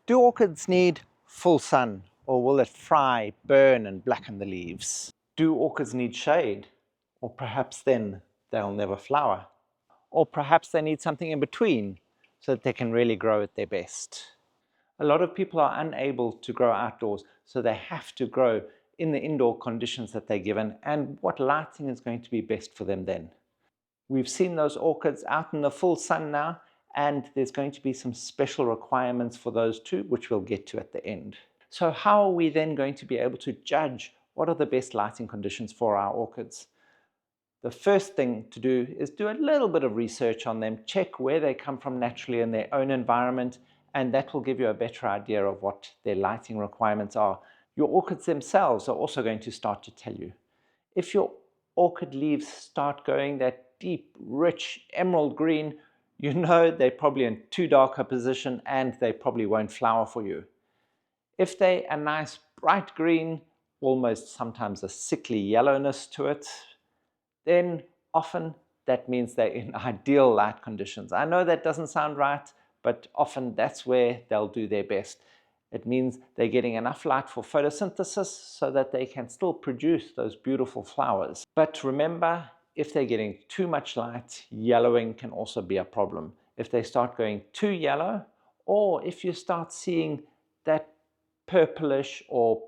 Do orchids need full sun, or will it fry, burn, and blacken the leaves? Do orchids need shade, or perhaps then they'll never flower? Or perhaps they need something in between so that they can really grow at their best. A lot of people are unable to grow outdoors, so they have to grow in the indoor conditions that they're given and what lighting is going to be best for them then. We've seen those orchids out in the full sun now, and there's going to be some special requirements for those too, which we'll get to at the end. So how are we then going to be able to judge what are the best lighting conditions for our orchids? The first thing to do is do a little bit of research on them, check where they come from naturally in their own environment, and that will give you a better idea of what their lighting requirements are. Your orchids themselves are also going to start to tell you. If your orchid leaves start going that deep, rich emerald green, you know they're probably in too dark a position and they probably won't flower for you. If they're a nice bright green, almost sometimes a sickly yellowness to it, then often that means they're in ideal light conditions. I know that doesn't sound right, but often that's where they'll do their best. It means they're getting enough light for photosynthesis so that they can still produce those beautiful flowers. But remember, if they're getting too much light, yellowing can also be a problem. If they start going too yellow, or if you start seeing that purplish or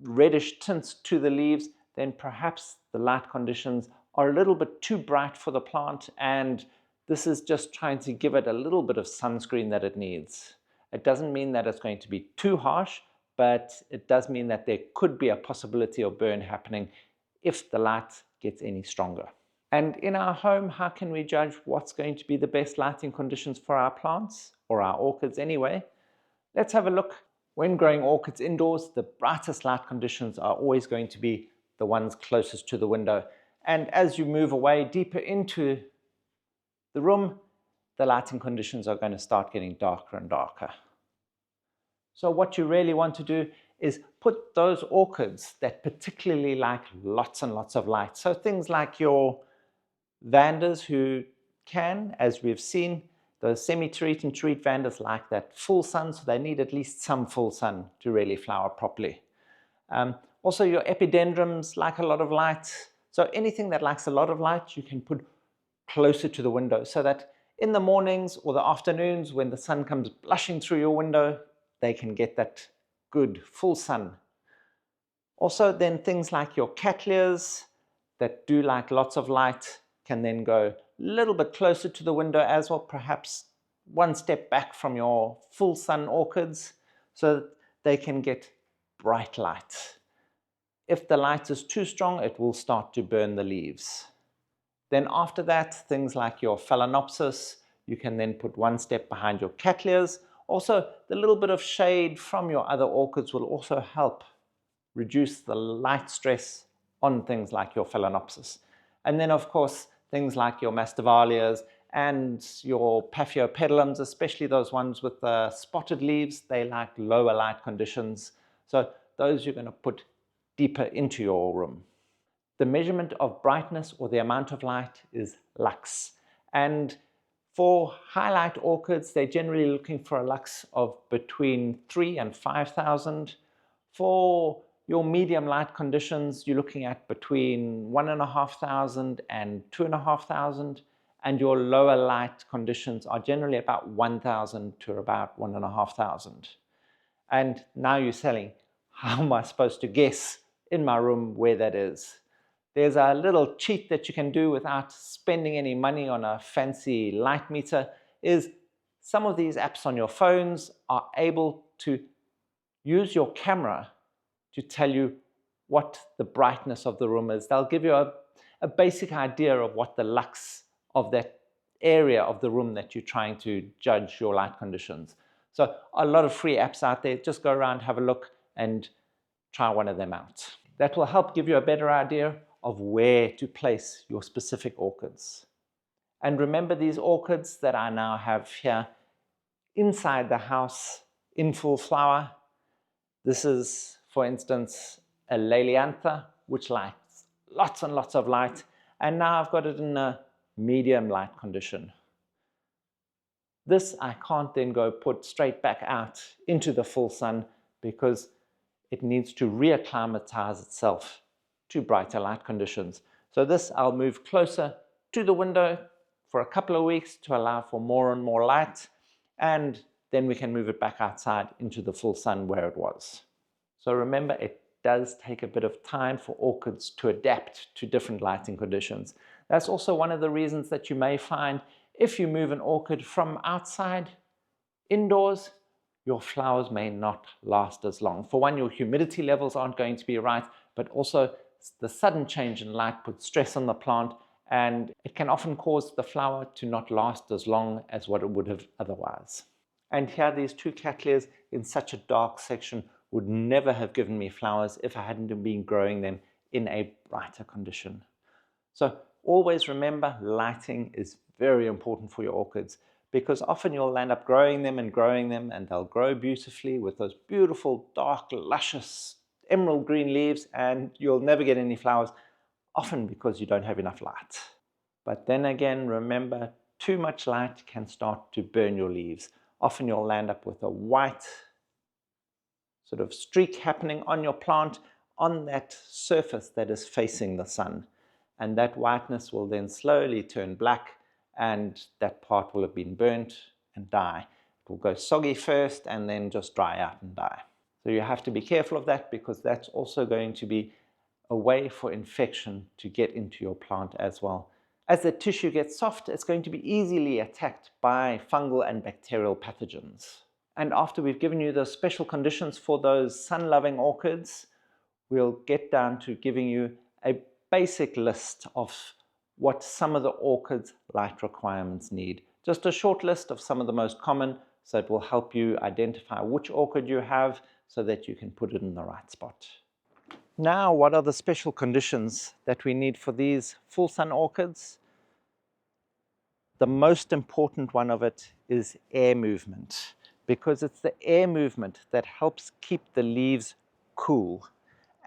reddish tints to the leaves, then perhaps the light conditions are a little bit too bright for the plant, and this is just trying to give it a little bit of sunscreen that it needs. It doesn't mean that it's going to be too harsh, but it does mean that there could be a possibility of burn happening if the light gets any stronger. And in our home, how can we judge what's going to be the best lighting conditions for our plants, or our orchids anyway? Let's have a look. When growing orchids indoors, the brightest light conditions are always going to be the ones closest to the window. And as you move away deeper into the room, the lighting conditions are going to start getting darker and darker. So what you really want to do is put those orchids that particularly like lots and lots of light. So things like your Vandas, who can, as we've seen, those semi-terete and terete Vandas like that full sun, so they need at least some full sun to really flower properly. Also your epidendrums like a lot of light. So anything that likes a lot of light, you can put closer to the window so that in the mornings or the afternoons when the sun comes blushing through your window, they can get that good full sun. Also then things like your Cattleyas that do like lots of light can then go a little bit closer to the window as well, perhaps one step back from your full sun orchids so that they can get bright light. If the light is too strong, it will start to burn the leaves. Then after that, things like your Phalaenopsis, you can then put one step behind your Cattleyas. Also, the little bit of shade from your other orchids will also help reduce the light stress on things like your Phalaenopsis. And then, of course, things like your Mastivalias and your Paphiopedilums, especially those ones with the spotted leaves, they like lower light conditions. So those you're going to put deeper into your room. The measurement of brightness or the amount of light is lux. And for highlight orchids, they're generally looking for a lux of between 3,000 and 5,000. For your medium light conditions, you're looking at between 1,500 and 2,500. And your lower light conditions are generally about 1,000 to about 1,500. And now you're saying, how am I supposed to guess in my room where that is? There's a little cheat that you can do without spending any money on a fancy light meter, is some of these apps on your phones are able to use your camera to tell you what the brightness of the room is. They'll give you a basic idea of what the lux of that area of the room that you're trying to judge your light conditions. So a lot of free apps out there. Just go around, have a look, and try one of them out. That will help give you a better idea of where to place your specific orchids. And remember these orchids that I now have here inside the house in full flower. This is, for instance, a Leliantha, which likes lots and lots of light. And now I've got it in a medium light condition. This I can't then go put straight back out into the full sun because it needs to reacclimatize itself to brighter light conditions. So this I'll move closer to the window for a couple of weeks to allow for more and more light, and then we can move it back outside into the full sun where it was. So remember, it does take a bit of time for orchids to adapt to different lighting conditions. That's also one of the reasons that you may find if you move an orchid from outside indoors, your flowers may not last as long. For one, your humidity levels aren't going to be right, but also the sudden change in light puts stress on the plant, and it can often cause the flower to not last as long as what it would have otherwise. And here, these two Cattleyas in such a dark section would never have given me flowers if I hadn't been growing them in a brighter condition. So always remember, lighting is very important for your orchids, because often you'll end up growing them and they'll grow beautifully with those beautiful, dark, luscious, emerald green leaves, and you'll never get any flowers, often because you don't have enough light. But then again, remember, too much light can start to burn your leaves. Often you'll land up with a white sort of streak happening on your plant on that surface that is facing the sun. And that whiteness will then slowly turn black, and that part will have been burnt and die. It will go soggy first and then just dry out and die. So you have to be careful of that, because that's also going to be a way for infection to get into your plant as well. As the tissue gets soft, it's going to be easily attacked by fungal and bacterial pathogens. And after we've given you the special conditions for those sun-loving orchids, we'll get down to giving you a basic list of what some of the orchids' light requirements need. Just a short list of some of the most common, so it will help you identify which orchid you have so that you can put it in the right spot. Now, what are the special conditions that we need for these full sun orchids? The most important one of it is air movement, because it's the air movement that helps keep the leaves cool.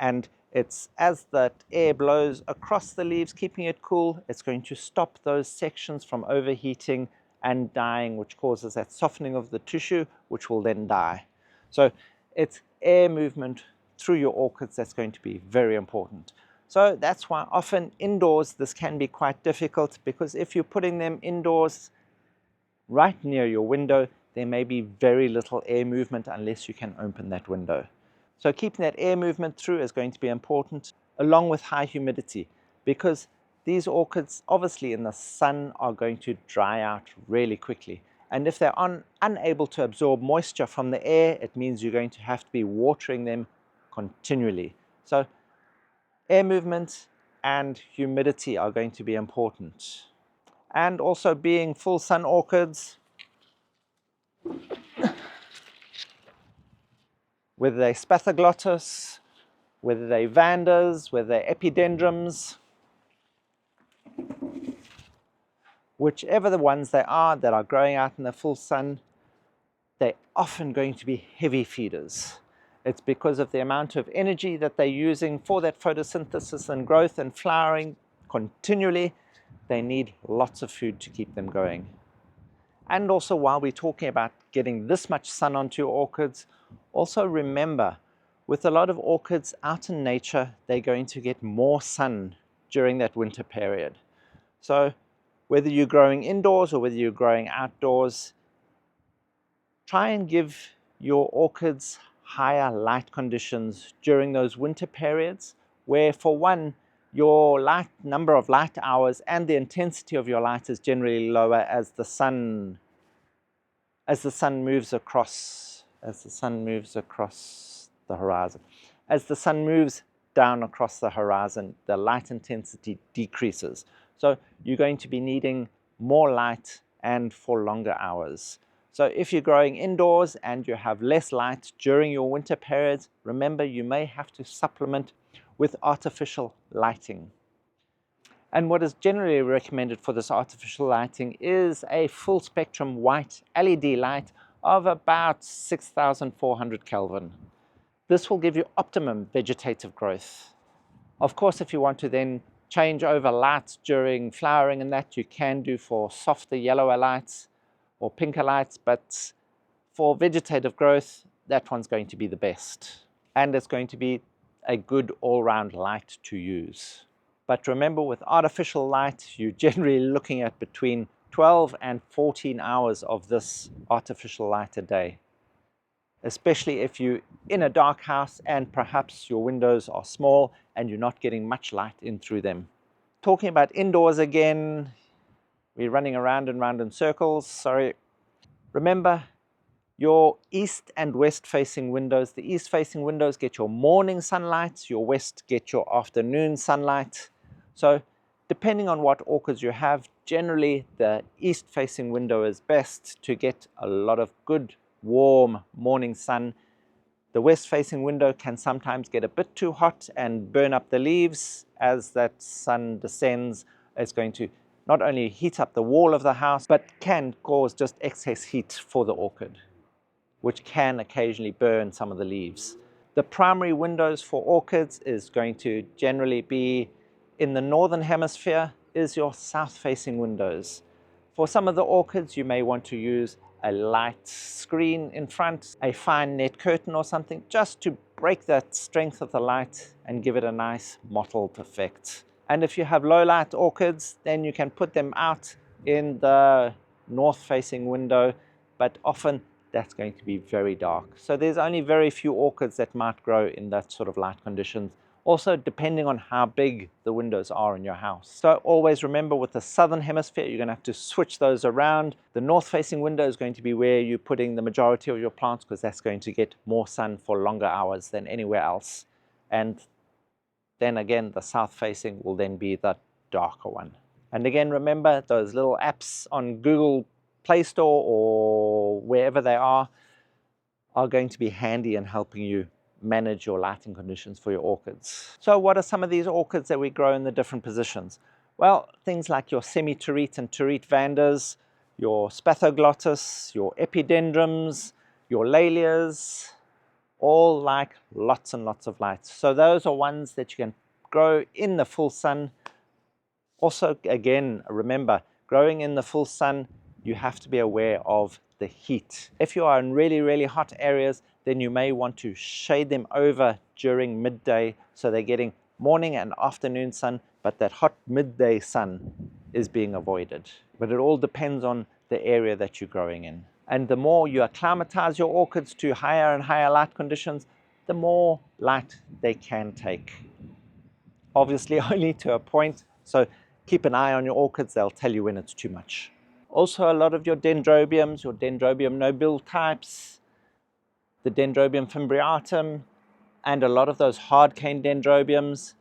And it's as that air blows across the leaves, keeping it cool, it's going to stop those sections from overheating and dying, which causes that softening of the tissue, which will then die. So it's air movement through your orchids that's going to be very important. So that's why often indoors this can be quite difficult, because if you're putting them indoors right near your window, there may be very little air movement unless you can open that window. So keeping that air movement through is going to be important, along with high humidity, because these orchids obviously in the sun are going to dry out really quickly. And if they're unable to absorb moisture from the air, it means you're going to have to be watering them continually. So air movement and humidity are going to be important. And also, being full sun orchids, whether they're Spathoglottis, whether they're Vandas, whether they're epidendrums, whichever the ones they are that are growing out in the full sun, they're often going to be heavy feeders. It's because of the amount of energy that they're using for that photosynthesis and growth and flowering continually. They need lots of food to keep them going. And also, while we're talking about getting this much sun onto your orchids, also remember, with a lot of orchids out in nature, they're going to get more sun during that winter period. So whether you're growing indoors or whether you're growing outdoors, try and give your orchids higher light conditions during those winter periods, where for one, your number of light hours and the intensity of your light is generally lower as the sun moves across the horizon. As the sun moves down across the horizon, the light intensity decreases. So you're going to be needing more light and for longer hours. So if you're growing indoors and you have less light during your winter periods, remember, you may have to supplement with artificial lighting. And what is generally recommended for this artificial lighting is a full spectrum white LED light of about 6,400 Kelvin. This will give you optimum vegetative growth. Of course, if you want to then change over lights during flowering and that, you can do for softer yellower lights. or pinker lights, but for vegetative growth, that one's going to be the best. And it's going to be a good all-round light to use. But remember, with artificial light, you're generally looking at between 12 and 14 hours of this artificial light a day, especially if you're in a dark house and perhaps your windows are small and you're not getting much light in through them. Talking about indoors again, we're running around and round in circles, sorry. Remember, your east and west facing windows, the east facing windows get your morning sunlight, your west get your afternoon sunlight. So depending on what orchids you have, generally the east facing window is best to get a lot of good warm morning sun. The west facing window can sometimes get a bit too hot and burn up the leaves. As that sun descends, it's going to not only heat up the wall of the house, but can cause just excess heat for the orchid, which can occasionally burn some of the leaves. The primary windows for orchids is going to generally be in the northern hemisphere is your south-facing windows. For some of the orchids, you may want to use a light screen in front, a fine net curtain or something, just to break that strength of the light and give it a nice mottled effect. And if you have low light orchids, then you can put them out in the north-facing window, but often that's going to be very dark. So there's only very few orchids that might grow in that sort of light conditions. Also, depending on how big the windows are in your house. So always remember, with the southern hemisphere, you're going to have to switch those around. The north-facing window is going to be where you're putting the majority of your plants, because that's going to get more sun for longer hours than anywhere else. And then again, the south-facing will then be the darker one. And again, remember, those little apps on Google Play Store or wherever they are going to be handy in helping you manage your lighting conditions for your orchids. So what are some of these orchids that we grow in the different positions? Well, things like your semi-terete and terete vandas, your spathoglottis, your epidendrums, your lalias, all like lots and lots of light. So those are ones that you can grow in the full sun. Also, again, remember, growing in the full sun, you have to be aware of the heat. If you are in really, really hot areas, then you may want to shade them over during midday so they're getting morning and afternoon sun, but that hot midday sun is being avoided. But it all depends on the area that you're growing in. And the more you acclimatize your orchids to higher and higher light conditions, the more light they can take. Obviously, only to a point, so keep an eye on your orchids, they'll tell you when it's too much. Also, a lot of your dendrobiums, your Dendrobium nobile types, the Dendrobium fimbriatum, and a lot of those hard cane dendrobiums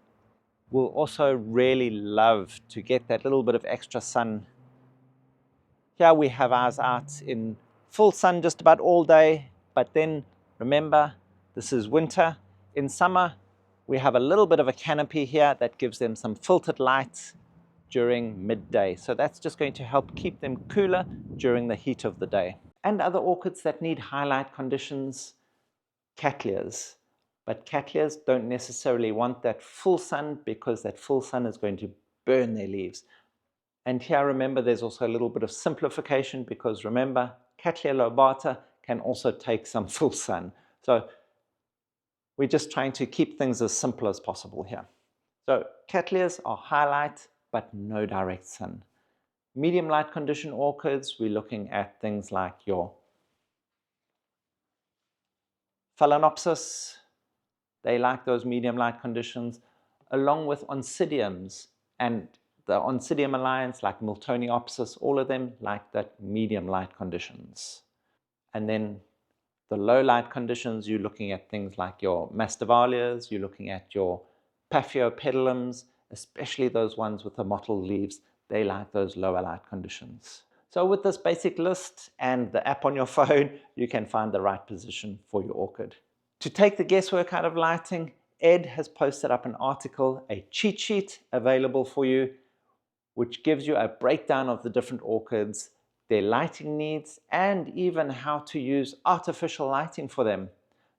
will also really love to get that little bit of extra sun. Here we have ours out in full sun just about all day, but then remember, this is winter. In summer, we have a little bit of a canopy here that gives them some filtered light during midday. So that's just going to help keep them cooler during the heat of the day. And other orchids that need highlight conditions, Cattleyas. But Cattleyas don't necessarily want that full sun, because that full sun is going to burn their leaves. And here, remember, there's also a little bit of simplification, because remember, Cattleya lobata can also take some full sun. So we're just trying to keep things as simple as possible here. So Cattleyas are highlight, but no direct sun. Medium light condition orchids, we're looking at things like your Phalaenopsis. They like those medium light conditions, along with Oncidiums, and the Oncidium alliance like Miltoniopsis, all of them like that medium light conditions. And then the low light conditions, you're looking at things like your Mastivalias, you're looking at your Paphiopedilums, especially those ones with the mottled leaves. They like those lower light conditions. So with this basic list and the app on your phone, you can find the right position for your orchid. To take the guesswork out of lighting, Ed has posted up an article, a cheat sheet available for you, which gives you a breakdown of the different orchids, their lighting needs, and even how to use artificial lighting for them.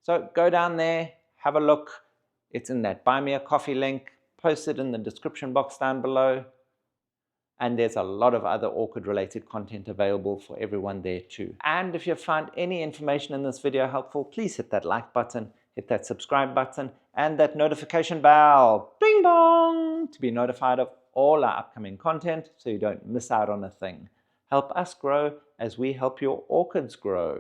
So go down there, have a look. It's in that Buy Me a Coffee link, posted in the description box down below. And there's a lot of other orchid related content available for everyone there too. And if you found any information in this video helpful, please hit that like button, hit that subscribe button, and that notification bell, bing bong, to be notified of all our upcoming content so you don't miss out on a thing. Help us grow as we help your orchids grow.